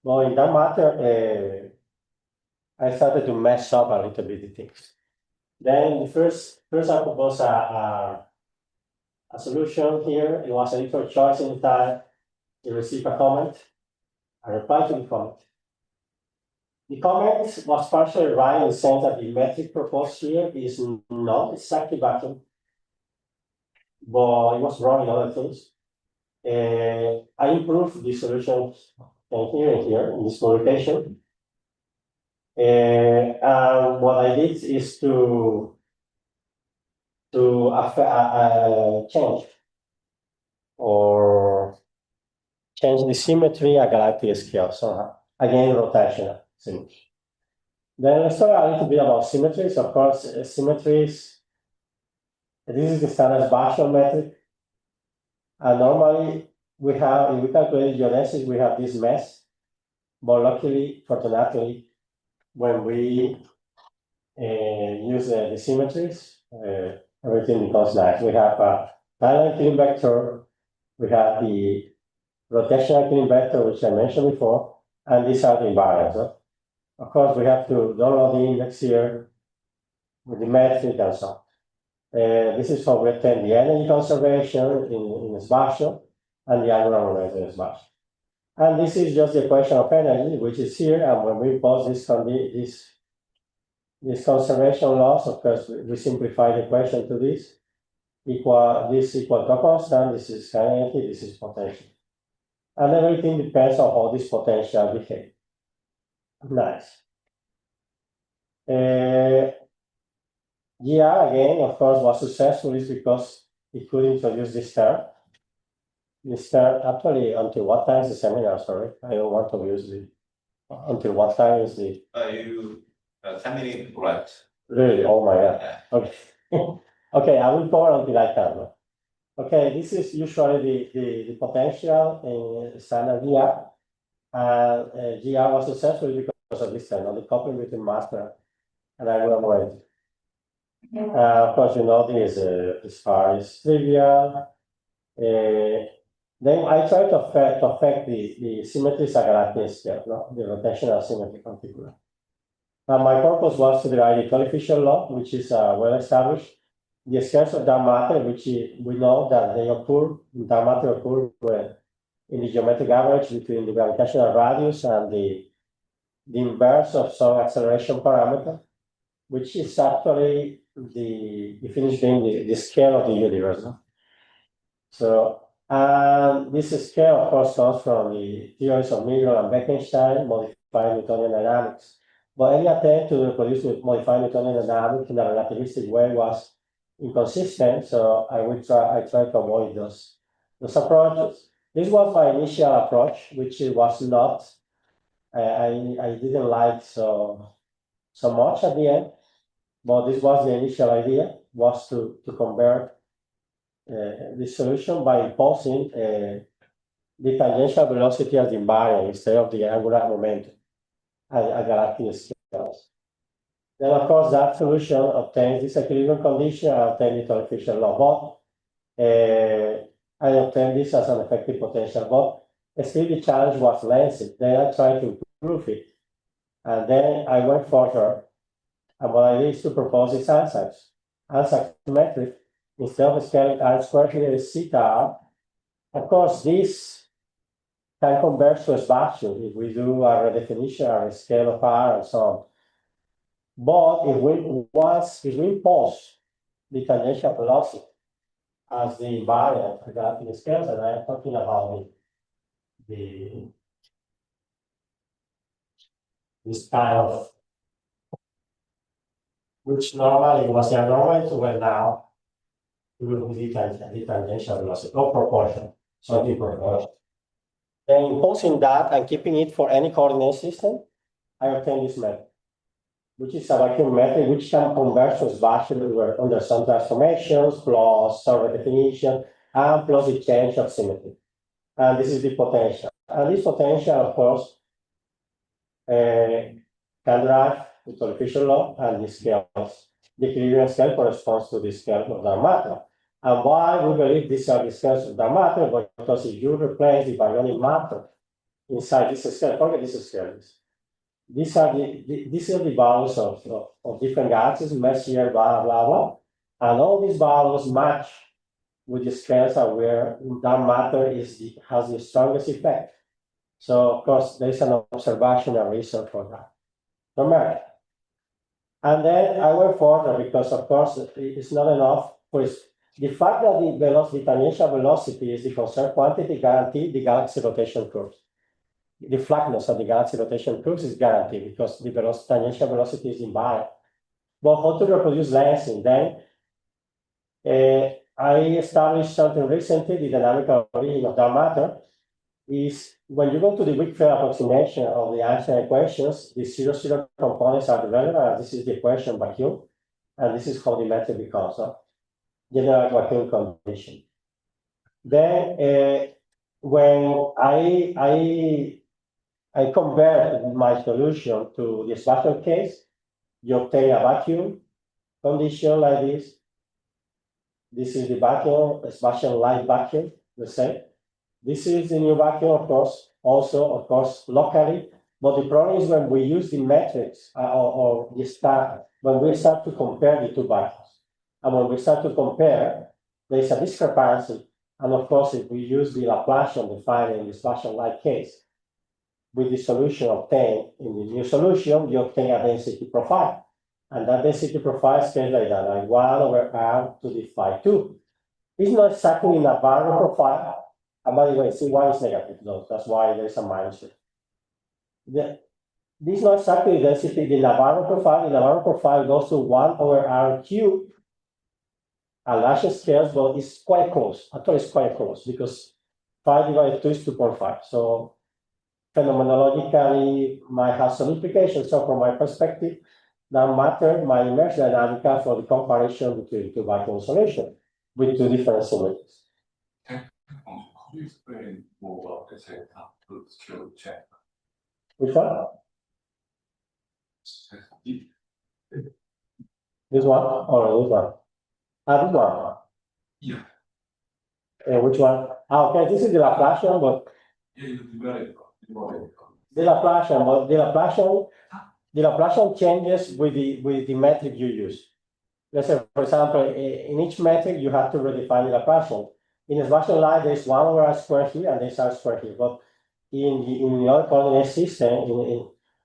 Well, in that matter, I started to mess up a little bit the things. Then the first I proposed a solution here. It was a little choice in time. You receive a comment. I replied to the comment. The comment was partially right in the sense that the metric proposed here is not exactly vacuum, but it was wrong in other things. I improved the solution here and here in this publication. And what I did is to change the symmetry at galactic scale somehow. Again, rotational symmetry. Then let's talk a little bit about symmetries. Of course, symmetries. This is the standard Bashar metric. And normally we have, if we calculate geodesics, we have this mess. But luckily, fortunately, when we use the symmetries, everything becomes nice. We have a parallel Killing vector, we have the rotational Killing vector, which I mentioned before, and these are the invariants. Of course, we have to download the index here with the metric and so on. This is how we obtain the energy conservation in spatial and the angular momentum in spatial. And this is just the equation of energy, which is here. And when we impose this conservation loss, of course, we simplify the equation to this equal to a constant. This is energy. This is potential. And everything depends on how this potential behaves. Nice. GR again, of course, was successful is because it could introduce this term. This term, actually, until what time is the seminar? Sorry, I don't want to use the. Until what time is the? 10 minutes left. Really? Oh my God. Yeah. Okay. Okay, I will go until I can. Okay, this is usually the potential in standard GR. And GR was successful because of this term, the coupling between master and angular momentum. Of course, you know this part is trivial. Then I try to affect the symmetries at galactic scale, the rotational symmetry in particular. Now, my purpose was to derive the coefficient law, which is well established. The scales of dark matter, which we know that they occur, dark matter occur when in the geometric average between the gravitational radius and the inverse of some acceleration parameter, which is actually the finished being the scale of the universe. So, and this scale, of course, comes from the theories of Miguel and Bekenstein, modified Newtonian dynamics. But any attempt to reproduce with modified Newtonian dynamics in a relativistic way was inconsistent, so I tried to avoid those approaches. This was my initial approach, which it was not, I didn't like so much at the end, but this was the initial idea, was to convert this solution by imposing the tangential velocity as the invariant instead of the angular momentum at galactic scales. Then, of course, that solution obtains this equilibrium condition and obtains the Fisher law. But I obtained this as an effective potential, but still the challenge was lengthy. Then I tried to improve it. And then I went further. And what I did is to propose this Anzac metric. Instead of scaling R squared, here is theta R. Of course, this can converge to a Schwarzschild if we do a redefinition or a scale of R and so on. But if we impose the tangential velocity as the invariant for galactic scales, and I'm talking about this kind of, which normally was the normal, well now it will be the tangential velocity, no proportion, something proportion. Then imposing that and keeping it for any coordinate system, I obtain this method, which is a vacuum method which can converge to Schwarzschild under some transformations, plus some redefinition, and plus the change of symmetry. And this is the potential. And this potential, of course, can derive the Fisher law and the scales. The equilibrium scale corresponds to the scale of dark matter. And why we believe these are the scales of dark matter? Because if you replace the baryonic matter inside this scale, forget this scale. These are the values of different galaxies, Messier, blah, blah, blah. And all these values match with the scales where dark matter has the strongest effect. So, of course, there's an observational reason for that. Remember. And then I went further because, of course, it's not enough. The fact that the tangential velocity is the conserved quantity guarantees the galaxy rotation curves. The flatness of the galaxy rotation curves is guaranteed because the tangential velocity is invariant. But how to reproduce lensing? Then I established something recently, the dynamical origin of dark matter, is when you go to the weak field approximation of the Einstein equations, the zero components are irrelevant. This is the equation vacuum, and this is how the method becomes a general vacuum condition. Then when I convert my solution to the Schwarzschild case, you obtain a vacuum condition like this. This is the vacuum, a Schwarzschild light vacuum, the same. This is the new vacuum, of course, also, of course, locally. But the problem is when we use the metrics or the star, when we start to compare the two vacuums. And when we start to compare, there is a discrepancy. And of course, if we use the Laplacian defined in the Schwarzschild light case, with the solution obtained in the new solution, you obtain a density profile. And that density profile is like that, like 1 over R to the phi 2. It's not exactly in a Navarro profile. And by the way, C1 is negative, though. That's why there's a minus here. This is not exactly the density. The Navarro profile goes to 1 over R cubed at larger scales, but it's quite close. Actually, it's quite close because 5 divided 2 is 2.5. So phenomenologically might have some implications. So from my perspective, that matter my inertial dynamic for the comparison between two vacuum solutions with two different symmetries. Could you explain more about the second skill check? Which one? This one or this one? This one. Yeah. Which one? Okay, this is the Laplacian, but Yeah, you got it. the Laplacian changes with the metric you use. Let's say, for example, in each metric you have to redefine the Laplacian. In a Schwarzschild line, there's 1 over R squared here and there's R squared here. But in the other coordinate system,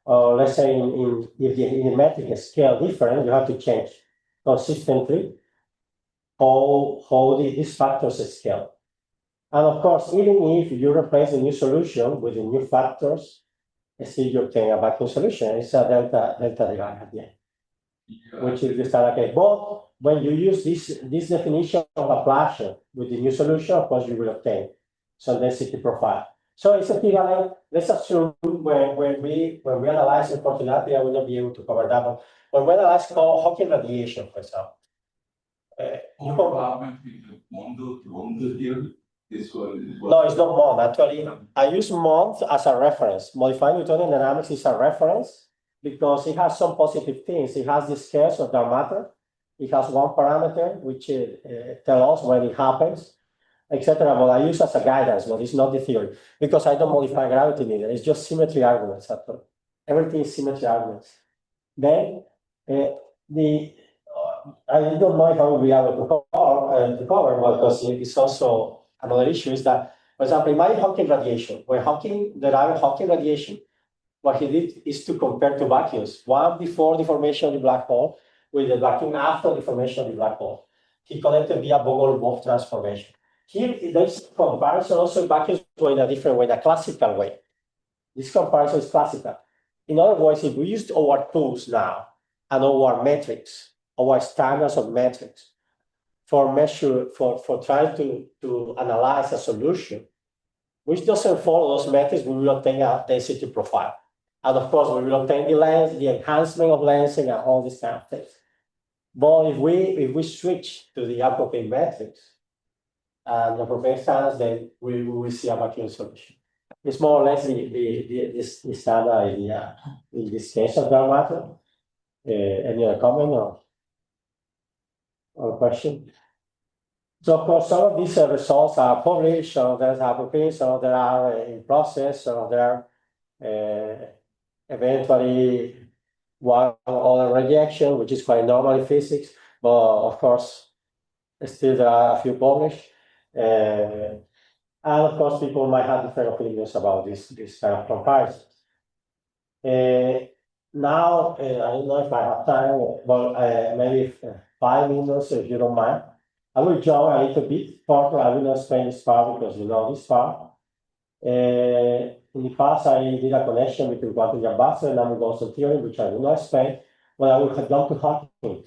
let's say if the metric is scale different, you have to change consistently how these factors scale. And of course, even if you replace the new solution with the new factors, still you obtain a vacuum solution. It's a delta derived at the end, which is the standard case. But when you use this definition of a Plasher with the new solution, of course, you will obtain some density profile. So it's equivalent. Let's assume when we analyze, unfortunately, I will not be able to cover that. But when we analyze Hawking radiation, for example, you Mond here. This one. no, it's not MOND. Actually, I use MOND as a reference. Modified Newtonian dynamics is a reference because it has some positive things. It has the scales of dark matter. It has one parameter which tells us when it happens, etc. But I use as a guidance, but it's not the theory because I don't modify gravity neither. It's just symmetry arguments. Actually, everything is symmetry arguments. Then I don't know if I will be able to cover because it's also another issue is that, for example, in my Hawking radiation, when Hawking derived Hawking radiation, what he did is to compare two vacuums, one before the formation of the black hole with the vacuum after the formation of the black hole. He connected via Bogol-Wolff transformation. Here, there's comparison also vacuums go in a different way, in a classical way. This comparison is classical. In other words, if we use our tools now and our metrics, our standards of metrics for trying to analyze a solution, which doesn't follow those metrics, we will obtain a density profile. And of course, we will obtain the lens, the enhancement of lensing, and all these kind of things. But if we switch to the appropriate metrics and the appropriate standards, then we will see a vacuum solution. It's more or less the standard idea in this case of dark matter. Any other comment or question? So of course, some of these results are published, some of them are published, some of them are in process, some of them eventually one other rejection, which is quite normal in physics, but of course, still there are a few published. And of course, people might have different opinions about this kind of comparison. Now, I don't know if I have time, but maybe 5 minutes, if you don't mind. I will jump a little bit further. I will not explain this part because you know this part. In the past, I did a connection between quantum Gauss and Gaussian theory, which I will not explain, but I will have done to Hawking.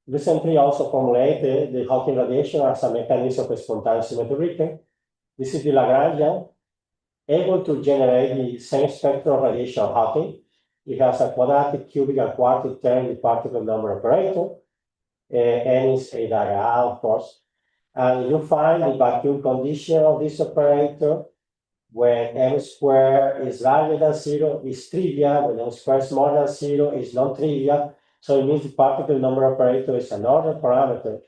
Recently, I also formulated the Hawking radiation as a mechanism of spontaneous symmetry. This is the Lagrangian, able to generate the same spectrum of radiation of Hawking. It has a quadratic, cubic, and quartic term, the particle number operator, n is a diagonal, of course. And you find the vacuum condition of this operator when m squared is larger than 0 is trivial, when m squared is smaller than 0 is non-trivial. So it means the particle number operator is another parameter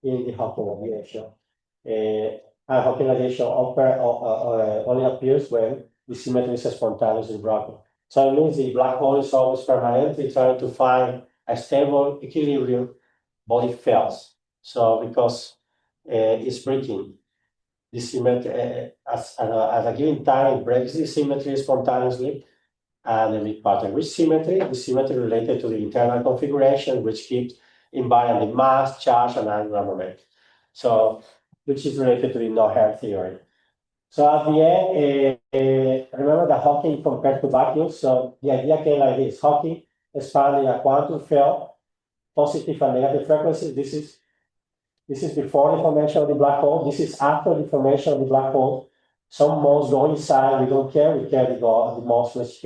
in the Hawking radiation. And Hawking radiation only appears when the symmetry is spontaneous and broken. So it means the black hole is always permanently trying to find a stable equilibrium, but it fails. So because it's breaking the symmetry at a given time, it breaks the symmetry spontaneously. And the big pattern with symmetry, the symmetry related to the internal configuration, which keeps invariant the mass, charge, and angular momentum. So, which is related to the no-hair theory. So at the end, remember that Hawking compared to vacuum. So the idea came like this: Hawking expanding a quantum field, positive and negative frequencies. This is before the formation of the black hole. This is after the formation of the black hole. Some modes go inside. We don't care. We care the modes which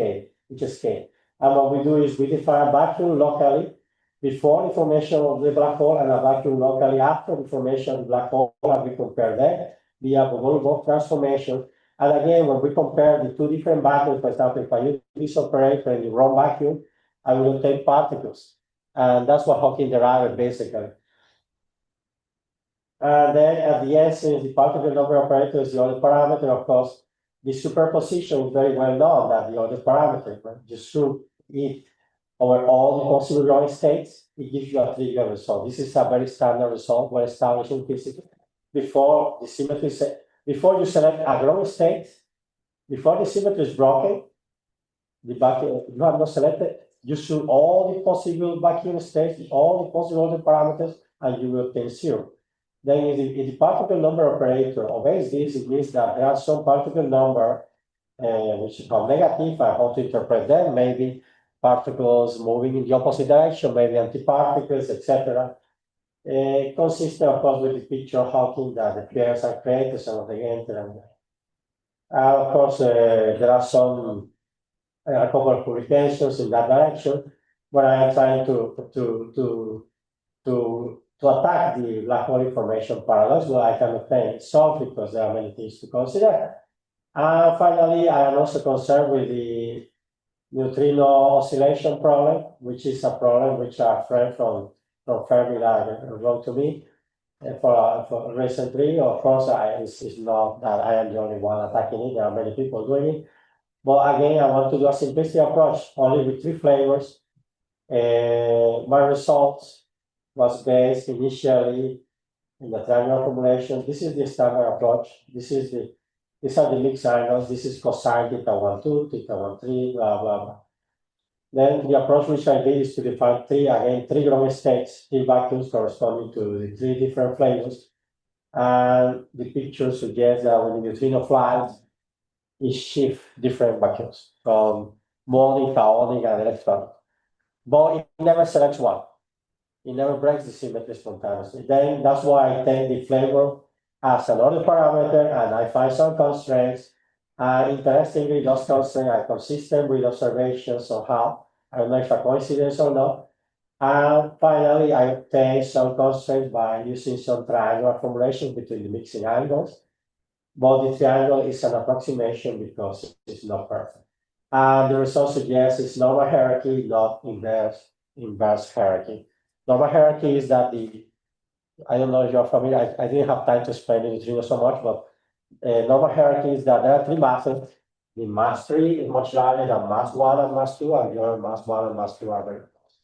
escape. And what we do is we define a vacuum locally before the formation of the black hole and a vacuum locally after the formation of the black hole, and we compare them via Bogol-Wolff transformation. And again, when we compare the two different vacuums, for example, if I use this operator in the wrong vacuum, I will obtain particles. And that's what Hawking derived basically. And then at the end, since the particle number operator is the only parameter, of course, the superposition is very well known that the other parameter, right? Just through it over all the possible grounding states, it gives you a trivial result. This is a very standard result when established in physics. Before the symmetry, before you select a grounding state, before the symmetry is broken, the vacuum you have not selected, you shoot all the possible vacuum states, all the possible other parameters, and you will obtain 0. Then if the particle number operator obeys this, it means that there are some particle number which become negative, and how to interpret them, maybe particles moving in the opposite direction, maybe antiparticles, etc. Consistent, of course, with the picture Hawking that the pairs are created, some of the enter, and of course, there are some a couple of publications in that direction where I am trying to attack the black hole information paradox, but I cannot solve because there are many things to consider. And finally, I am also concerned with the neutrino oscillation problem, which is a problem which a friend from Fermi wrote to me for recently. Of course, it's not that I am the only one attacking it. There are many people doing it. But again, I want to do a simplicity approach only with 3 flavors. My results was based initially in the triangular formulation. This is the standard approach. These are the mixed angles. This is cosine theta 1, 2, theta 1, 3, blah, blah, blah. Then the approach which I did is to define 3 ground states, 3 vacuums corresponding to the 3 different flavors. And the picture suggests that when the neutrino flies, it shifts different vacuums from muonic, kaonic, and electronic. But it never selects one. It never breaks the symmetry spontaneously. Then that's why I take the flavor as another parameter and I find some constraints. Interestingly, those constraints are consistent with observations somehow. I don't know if a coincidence or not. And finally, I obtain some constraints by using some triangular formulation between the mixing angles. But the triangle is an approximation because it's not perfect. And the result suggests it's normal hierarchy, not inverse hierarchy. Normal hierarchy is that I don't know if you're familiar, I didn't have time to explain the neutrino so much, but normal hierarchy is that there are 3 masses. The mass 3 is much larger than mass 1 and mass 2, and the other mass 1 and mass 2 are very close.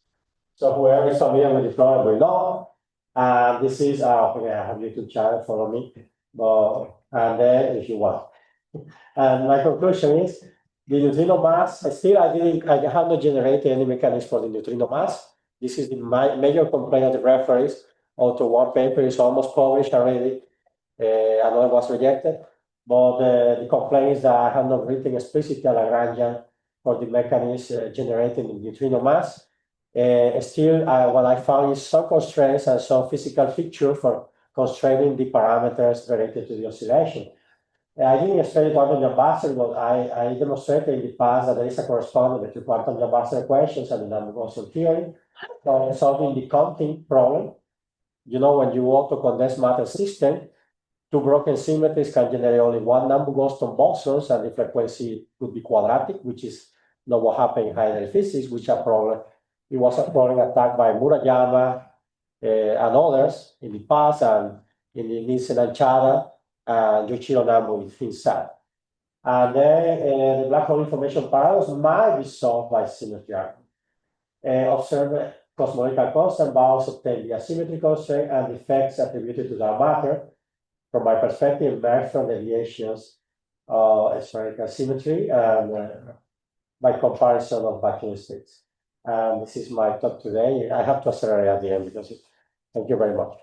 So whoever is familiar with the problem will know. And this is, okay, I have YouTube channel, follow me. And then if you want. And my conclusion is the neutrino mass, I have not generated any mechanism for the neutrino mass. This is my major complaint of the reference. Author 1 paper is almost published already. Another was rejected. But the complaint is that I have not written explicitly a Lagrangian for the mechanism generating the neutrino mass. Still, what I found is some constraints and some physical features for constraining the parameters related to the oscillation. I didn't explain quantum Jam-Basel, but I demonstrated in the past that there is a correspondence between quantum Jam-Basel equations and the number-Gaussian theory. So solving the counting problem, when you want to condense matter system, 2 broken symmetries can generate only 1 number-Gaussian bosons, and the frequency could be quadratic, which is not what happened in high-energy physics, which a problem. It was a problem attacked by Murayama and others in the past, and in the Nielsen and Chada, and Yoichiro Nambu with himself. And then the black hole information paradox might be solved by symmetry argument. Observe cosmological constant bounds obtain the asymmetry constraint and effects attributed to that matter. From my perspective, emerge from deviations of spherical symmetry and by comparison of vacuum states. And this is my talk today. I have to accelerate at the end because thank you very much.